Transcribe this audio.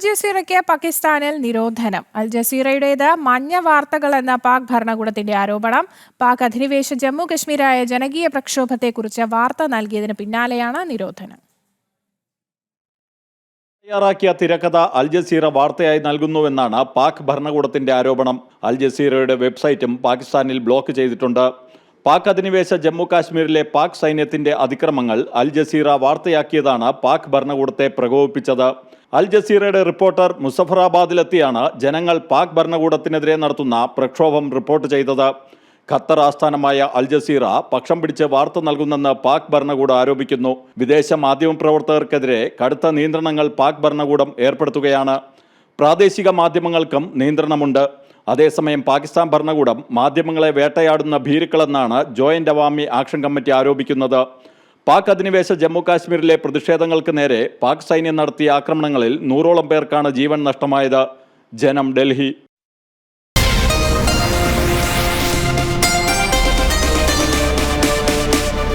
ജസീറയ്ക്ക് പാകിസ്ഥാനിൽ നിരോധനം. അൽ ജസീറയുടേത് മഞ്ഞ വാർത്തകൾ എന്ന പാക് ഭരണകൂടത്തിന്റെ ആരോപണം. പാക് അധിനിവേശ ജമ്മു കശ്മീരായ ജനകീയ പ്രക്ഷോഭത്തെക്കുറിച്ച് വാർത്ത നൽകിയതിന് പിന്നാലെയാണ് നിരോധനം. തയ്യാറാക്കിയ തിരക്കഥ അൽ ജസീറ വാർത്തയായി നൽകുന്നുവെന്നാണ് പാക് ഭരണകൂടത്തിന്റെ ആരോപണം. അൽ ജസീറയുടെ വെബ്സൈറ്റും പാകിസ്ഥാനിൽ ബ്ലോക്ക് ചെയ്തിട്ടുണ്ട്. പാക് അധിനിവേശ ജമ്മു കാശ്മീരിലെ പാക് സൈന്യത്തിന്റെ അതിക്രമങ്ങൾ അൽ ജസീറ വാർത്തയാക്കിയതാണ് പാക് ഭരണകൂടത്തെ പ്രകോപിപ്പിച്ചത്. അൽ ജസീറയുടെ റിപ്പോർട്ടർ മുസഫറാബാദിലെത്തിയാണ് ജനങ്ങൾ പാക് ഭരണകൂടത്തിനെതിരെ നടത്തുന്ന പ്രക്ഷോഭം റിപ്പോർട്ട് ചെയ്തത്. ഖത്തർ ആസ്ഥാനമായ അൽ ജസീറ പക്ഷം പിടിച്ച് വാർത്ത നൽകുന്നെന്ന് പാക് ഭരണകൂടം ആരോപിക്കുന്നു. വിദേശ മാധ്യമപ്രവർത്തകർക്കെതിരെ കടുത്ത നിയന്ത്രണങ്ങൾ പാക് ഭരണകൂടം ഏർപ്പെടുത്തുകയാണ്. പ്രാദേശിക മാധ്യമങ്ങൾക്കും നിയന്ത്രണമുണ്ട്. അതേസമയം പാകിസ്ഥാൻ ഭരണകൂടം മാധ്യമങ്ങളെ വേട്ടയാടുന്ന ഭീരുക്കളെന്നാണ് ജോയിന്റ് അവാമി ആക്ഷൻ കമ്മിറ്റി ആരോപിക്കുന്നത്. പാക് അധിനിവേശ ജമ്മു കാശ്മീരിലെ പ്രതിഷേധങ്ങൾക്ക് നേരെ പാക് സൈന്യം നടത്തിയ ആക്രമണങ്ങളിൽ 100ഓളം പേർക്കാണ് ജീവൻ നഷ്ടമായത്. ജനം, ഡൽഹി.